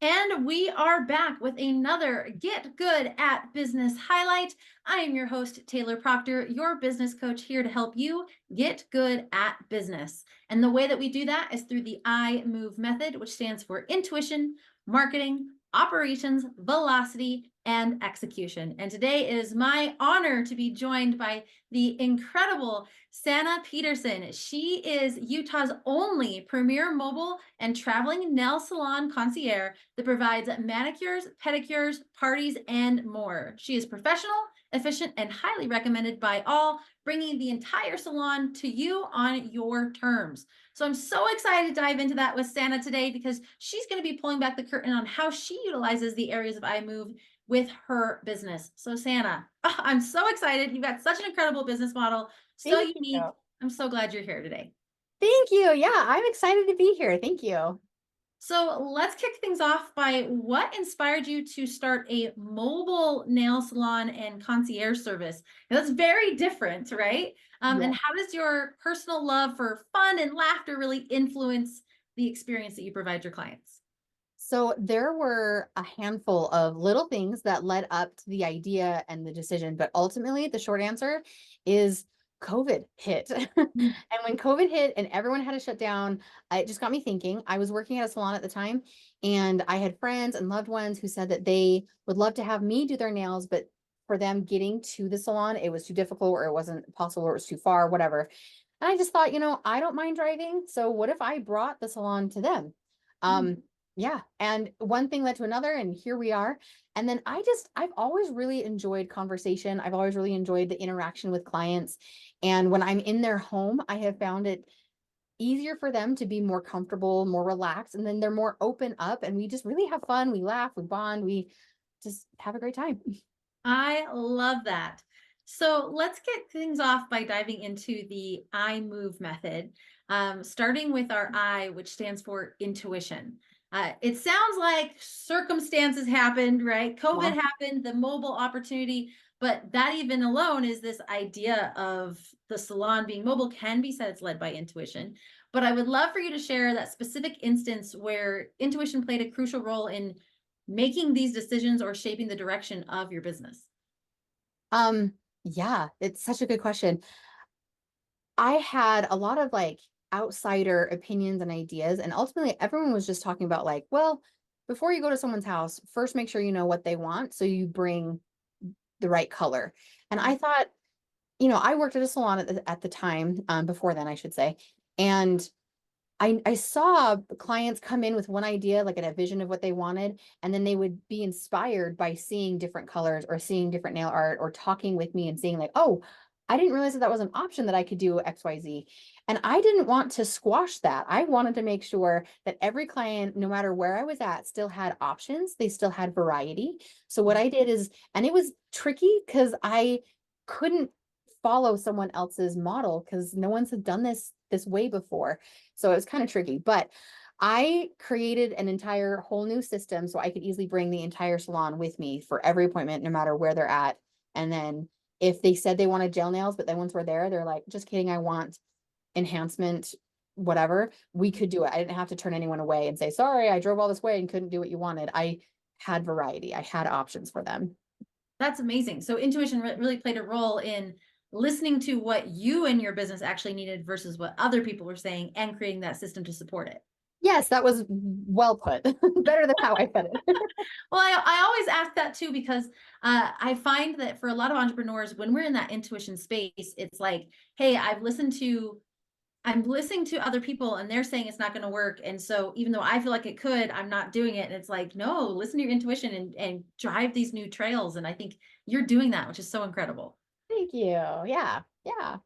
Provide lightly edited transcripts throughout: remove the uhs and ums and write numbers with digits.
And we are back with another Get Good at Business highlight. I am your host, Taylor Proctor, your business coach here to help you get good at business. And the way that we do that is through the I Move method, which stands for intuition, marketing, operations, velocity, and execution. And today it is my honor to be joined by the incredible Sanna Pedersen. She is Utah's only premier mobile and traveling nail salon concierge that provides manicures, pedicures, parties, and more. She is professional, efficient, and highly recommended by all, bringing the entire salon to you on your terms. So I'm so excited to dive into that with Sanna today because she's going to be pulling back the curtain on how she utilizes the areas of iMove with her business. So Sanna, I'm so excited. You've got such an incredible business model, so Thank unique. you. I'm so glad you're here today. Thank you. Yeah, I'm excited to be here. Thank you. So let's kick things off by what inspired you to start a mobile nail salon and concierge service? Now, that's very different, right? Yeah. And how does your personal love for fun and laughter really influence the experience that you provide your clients? So there were a handful of little things that led up to the idea and the decision, but ultimately the short answer is COVID hit. And when COVID hit and everyone had to shut down, it just got me thinking. I was working at a salon at the time, and I had friends and loved ones who said that they would love to have me do their nails, but for them getting to the salon, it was too difficult or it wasn't possible or it was too far, whatever. And I just thought, I don't mind driving. So what if I brought the salon to them? Um, yeah. And one thing led to another, and here we are. And then I've always really enjoyed conversation. I've always really enjoyed the interaction with clients. And when I'm in their home, I have found it easier for them to be more comfortable, more relaxed, and then they're more open up and we just really have fun. We laugh, we bond, we just have a great time. I love that. So let's get things off by diving into the I move method, starting with our I, which stands for intuition. It sounds like circumstances happened, right? COVID Yeah. happened, the mobile opportunity, but that even alone is this idea of the salon being mobile can be said it's led by intuition. But I would love for you to share that specific instance where intuition played a crucial role in making these decisions or shaping the direction of your business. Um, yeah, it's such a good question. I had a lot of outsider opinions and ideas, and ultimately everyone was just talking about well, before you go to someone's house, first make sure you know what they want so you bring the right color. And I thought, I worked at a salon at the time, before then, I should say, and I saw clients come in with one idea, like a vision of what they wanted, and then they would be inspired by seeing different colors or seeing different nail art or talking with me and seeing oh, I didn't realize that that was an option that I could do XYZ. And I didn't want to squash that. I wanted to make sure that every client, no matter where I was at, still had options. They still had variety. So what I did is, and it was tricky because I couldn't follow someone else's model because no one's had done this way before. So it was kind of tricky, but I created an entire whole new system so I could easily bring the entire salon with me for every appointment, no matter where they're at. And then if they said they wanted gel nails, but then once we're there, they're like, just kidding, I want enhancement, whatever, we could do it. I didn't have to turn anyone away and say, sorry, I drove all this way and couldn't do what you wanted. I had variety. I had options for them. That's amazing. So intuition really played a role in listening to what you and your business actually needed versus what other people were saying and creating that system to support it. Yes, that was well put. Better than how I put it. Well, I always ask that too because I find that for a lot of entrepreneurs, when we're in that intuition space, it's like, hey, I'm listening to other people and they're saying it's not going to work. And so even though I feel like it could, I'm not doing it. And it's like, no, listen to your intuition and drive these new trails. And I think you're doing that, which is so incredible. Thank you. Yeah. Yeah.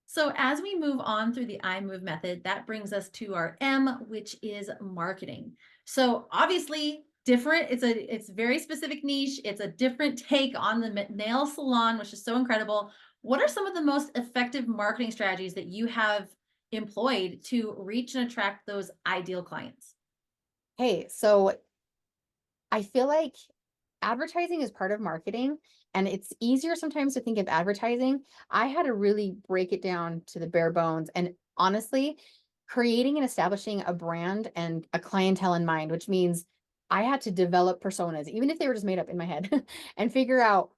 So as we move on through the I move method, that brings us to our M, which is marketing. So obviously different. It's very specific niche. It's a different take on the nail salon, which is so incredible. What are some of the most effective marketing strategies that you have employed to reach and attract those ideal clients? Hey, so I feel like advertising is part of marketing, and it's easier sometimes to think of advertising. I had to really break it down to the bare bones. And honestly, creating and establishing a brand and a clientele in mind, which means I had to develop personas, even if they were just made up in my head, and figure out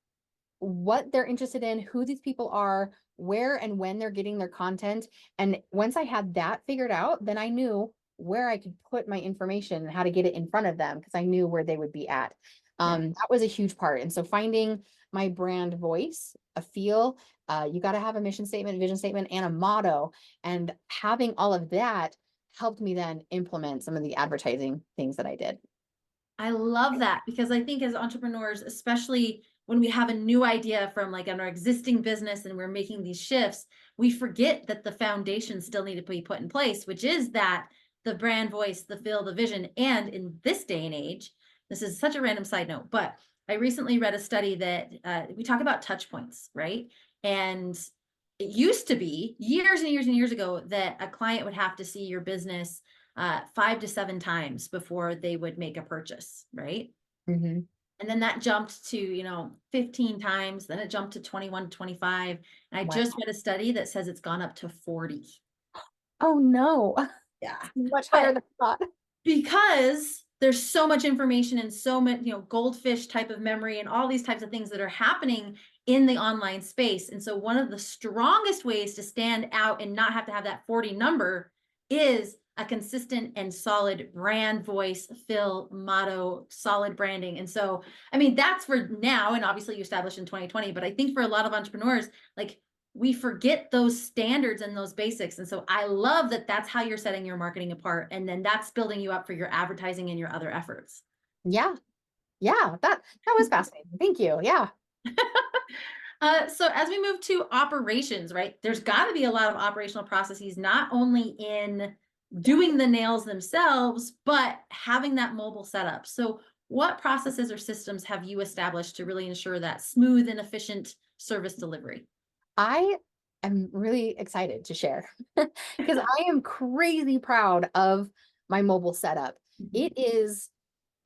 what they're interested in, who these people are, where and when they're getting their content. And once I had that figured out, then I knew where I could put my information and how to get it in front of them because I knew where they would be at. Yeah. That was a huge part. And so finding my brand voice, a feel, you got to have a mission statement, vision statement, and a motto. And having all of that helped me then implement some of the advertising things that I did. I love that because I think as entrepreneurs, especially when we have a new idea from like an our existing business and we're making these shifts, we forget that the foundation still need to be put in place, which is that the brand voice, the feel, the vision. And in this day and age, this is such a random side note, but I recently read a study that we talk about touch points, right? And it used to be years and years and years ago that a client would have to see your business 5 to 7 times before they would make a purchase, right? Mhm. And then that jumped to, 15 times, then it jumped to 21 to 25. And I Wow. just read a study that says it's gone up to 40. Oh no, Yeah. much higher But than I thought. because there's so much information and so much, goldfish type of memory and all these types of things that are happening in the online space. And so one of the strongest ways to stand out and not have to have that 40 number is a consistent and solid brand voice, fill, motto, solid branding. And so, I mean, that's for now. And obviously you established in 2020, but I think for a lot of entrepreneurs, like we forget those standards and those basics. And so I love that that's how you're setting your marketing apart. And then that's building you up for your advertising and your other efforts. Yeah. Yeah. That was fascinating. Thank you. Yeah. So as we move to operations, right, there's got to be a lot of operational processes, not only in doing the nails themselves, but having that mobile setup. So what processes or systems have you established to really ensure that smooth and efficient service delivery? I am really excited to share because I am crazy proud of my mobile setup. Mhm. It is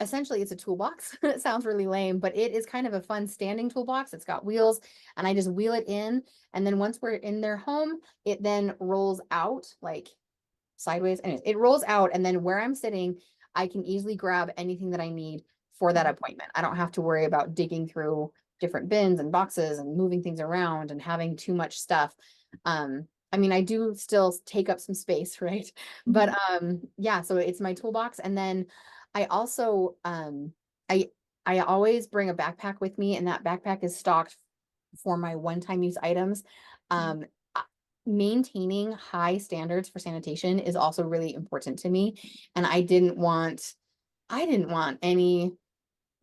essentially it's a toolbox. It sounds really lame, but it is kind of a fun standing toolbox. It's got wheels and I just wheel it in. And then once we're in their home, it then rolls out like sideways. Anyways, it rolls out. And then where I'm sitting, I can easily grab anything that I need for that Mhm. appointment. I don't have to worry about digging through different bins and boxes and moving things around and having too much stuff. I mean, I do still take up some space, right? But Mhm. yeah, so it's my toolbox. And then I also I I always bring a backpack with me, and that backpack is stocked for my one-time use items. Mhm. Um, Maintaining high standards for sanitation is also really important to me. And I didn't want any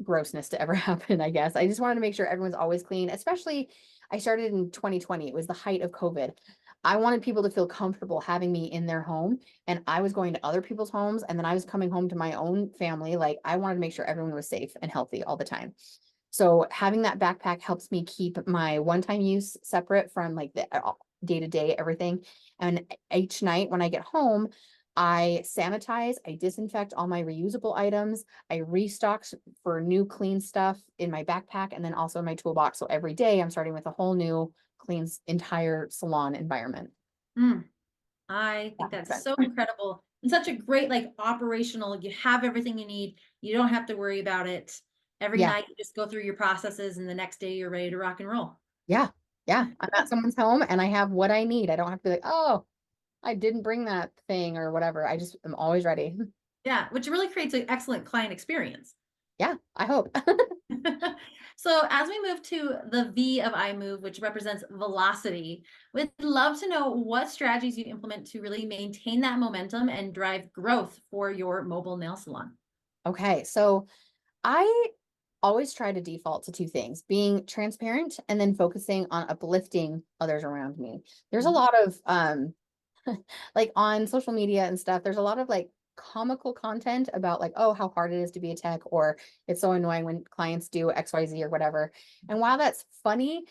grossness to ever happen, I guess. I just wanted to make sure everyone's always clean, especially I started in 2020. It was the height of COVID. I wanted people to feel comfortable having me in their home, and I was going to other people's homes, and then I was coming home to my own family. Like I wanted to make sure everyone was safe and healthy all the time. So having that backpack helps me keep my one-time use separate from like the day-to-day everything. And each night when I get home, I sanitize, I disinfect all my reusable items, I restock for new clean stuff in my backpack and then also in my toolbox. So every day I'm starting with a whole new clean entire salon environment. Mm. I Yeah, think makes that's sense. so incredible and such a great like operational. You have everything you need. You don't have to worry about it. Every Yeah, night you just go through your processes and the next day you're ready to rock and roll. yeah, yeah. I'm at someone's home and I have what I need. I don't have to be like, oh, I didn't bring that thing or whatever. I just am always ready. Yeah, which really creates an excellent client experience. Yeah, I hope. So as we move to the V of iMove, which represents velocity, we'd love to know what strategies you implement to really maintain that momentum and drive growth for your mobile nail salon. Okay, so I always try to default to two things, being transparent and then focusing on uplifting others around me. There's a Mhm. lot of like on social media and stuff, there's a lot of like comical content about like, oh, how hard it is to be a tech, or it's so annoying when clients do XYZ or whatever. And while that's funny,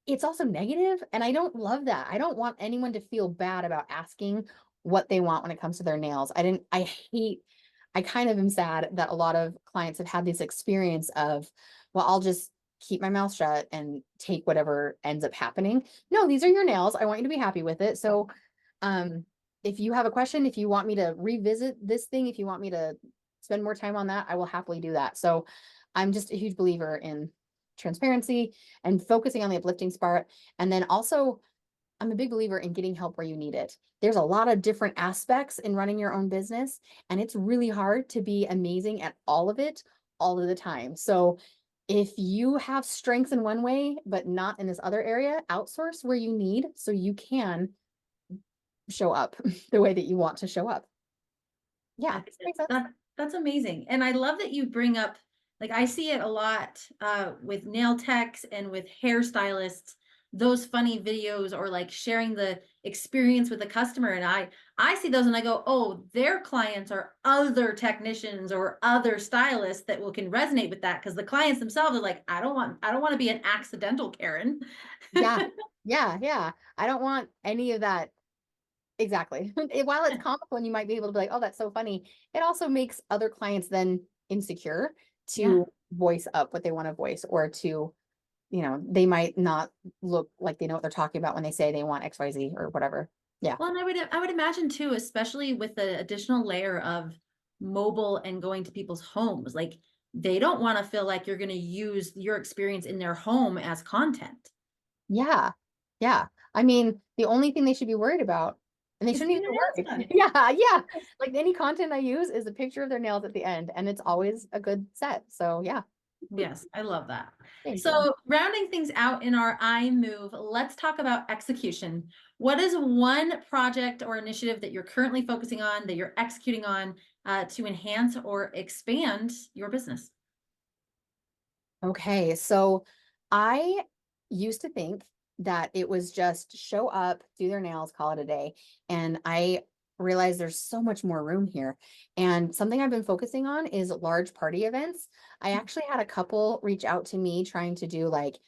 it's also negative, and I don't love that. I don't want anyone to feel bad about asking what they want when it comes to their nails. I kind of am sad that a lot of clients have had this experience of, well, I'll just keep my mouth shut and take whatever ends up happening. No, these are your nails. I want you to be happy with it. So, um, if you have a question, if you want me to revisit this thing, if you want me to spend more time on that, I will happily do that. So I'm just a huge believer in transparency and focusing on the uplifting part. And then also, I'm a big believer in getting help where you need it. There's a lot of different aspects in running your own business, and it's really hard to be amazing at all of it all of the time. So if you have strengths in one way, but not in this other area, outsource where you need so you can show up the way that you want to show up. I Yeah, think does that make sense? that's amazing. And I love that you bring up, like I see it a lot with nail techs and with hairstylists, those funny videos or like sharing the experience with the customer. And I see those and I go, oh, their clients are other technicians or other stylists that will can resonate with that because the clients themselves are like, I don't want to be an accidental Karen. Yeah, yeah, yeah. I don't want any of that. Exactly. While it's comical and you might be able to be like, oh, that's so funny, it also makes other clients then insecure Yeah. to voice up what they want to voice, or to, they might not look like they know what they're talking about when they say they want XYZ or whatever. Yeah. Well, and I would imagine too, especially with the additional layer of mobile and going to people's homes, like they don't want to feel like you're going to use your experience in their home as content. Yeah. Yeah. I mean, the only thing they should be worried about, and they It's shouldn't even getting their be nails worried. done. Yeah. Yeah. Like any content I use is a picture of their nails at the end, and it's always a good set. So yeah. Yes, I love that. Thank you. So, rounding things out in our I move, let's talk about execution. What is one project or initiative that you're currently focusing on, that you're executing on to enhance or expand your business? Okay, so I used to think that it was just show up, do their nails, call it a day. And I realized there's so much more room here. And something I've been focusing on is large party events. I actually had a couple reach out to me trying to do like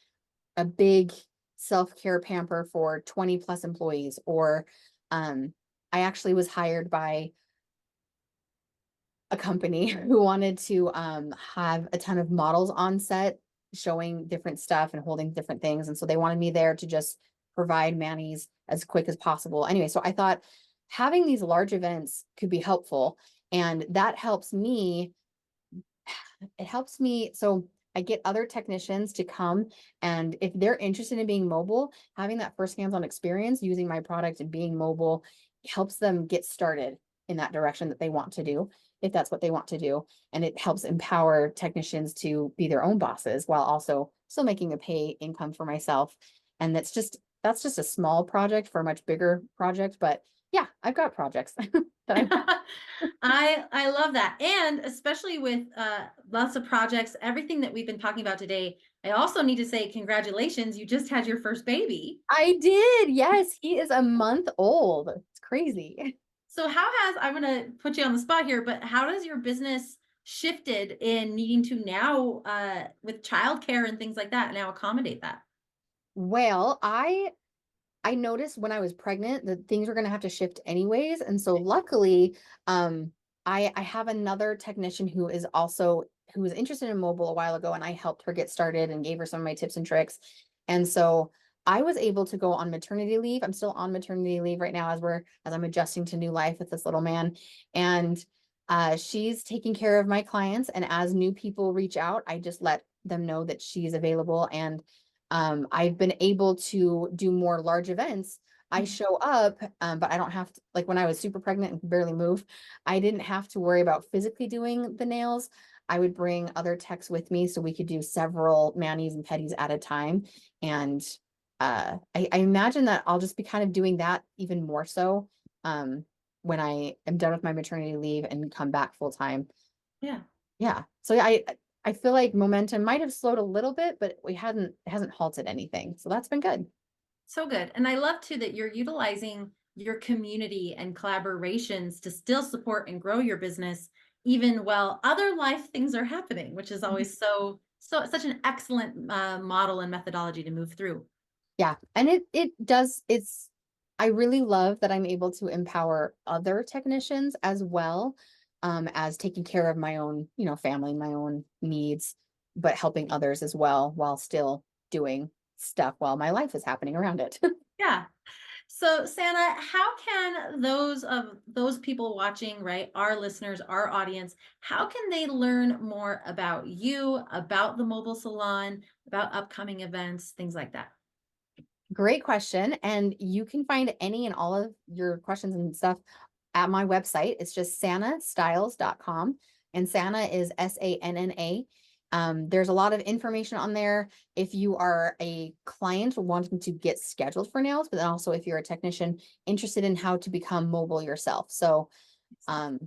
a big self-care pamper for 20 plus employees, or I actually was hired by a company who wanted to have a ton of models on set showing different stuff and holding different things. And so they wanted me there to just provide manis as quick as possible. Anyway, so I thought having these large events could be helpful. And that helps me, it helps me. So I get other technicians to come, and if they're interested in being mobile, having that first hands-on experience using my product and being mobile helps them get started in that direction that they want to do, if that's what they want to do. And it helps empower technicians to be their own bosses while also still making a pay income for myself. And that's just a small project for a much bigger project. But yeah, I've got projects that I I love that. And especially with lots of projects, everything that we've been talking about today, I also need to say congratulations, you just had your first baby. I did. Yes, he is a month old. It's crazy. So how has, I'm going to put you on the spot here, but how does your business shifted in needing to now with childcare and things like that now accommodate that? Well, I noticed when I was pregnant that things were going to have to shift anyways. And so luckily, I have another technician who was interested in mobile a while ago, and I helped her get started and gave her some of my tips and tricks. And so I was able to go on maternity leave. I'm still on maternity leave right now as I'm adjusting to new life with this little man. And she's taking care of my clients. And as new people reach out, I just let them know that she's available. And I've been able to do more large events. I Mhm. show up, but I don't have to, like when I was super pregnant and could barely move, I didn't have to worry about physically doing the nails. I would bring other techs with me so we could do several manis and pedis at a time. And I imagine that I'll just be kind of doing that even more so when I am done with my maternity leave and come back full time. Yeah. Yeah. So I feel like momentum might have slowed a little bit, but it hasn't halted anything. So that's been good. So good. And I love too that you're utilizing your community and collaborations to still support and grow your business, even while other life things are happening, which is Mhm. always such an excellent model and methodology to move through. Yeah. And it does, I really love that I'm able to empower other technicians as well, as taking care of my own, family, my own needs, but helping others as well while still doing stuff while my life is happening around it. Yeah. So, Santa, how can those people watching, right, our listeners, our audience, how can they learn more about you, about the mobile salon, about upcoming events, things like that? Great question. And you can find any and all of your questions and stuff at my website. It's just sannastyles.com. And Sanna is Sanna. There's a lot of information on there if you are a client wanting to get scheduled for nails, but then also if you're a technician interested in how to become mobile yourself. So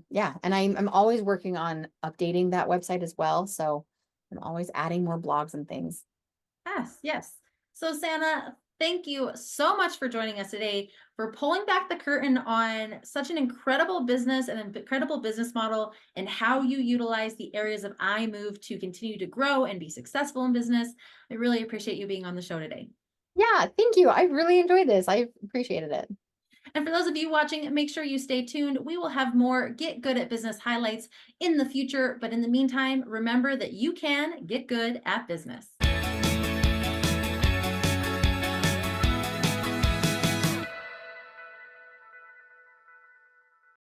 yeah, and I'm always working on updating that website as well. So I'm always adding more blogs and things. Yes, yes. So, Santa, thank you so much for joining us today, for pulling back the curtain on such an incredible business and an incredible business model, and how you utilize the areas of iMove to continue to grow and be successful in business. I really appreciate you being on the show today. Yeah, thank you. I really enjoyed this. I appreciated it. And for those of you watching, make sure you stay tuned. We will have more Get Good at Business highlights in the future. But in the meantime, remember that you can get good at business.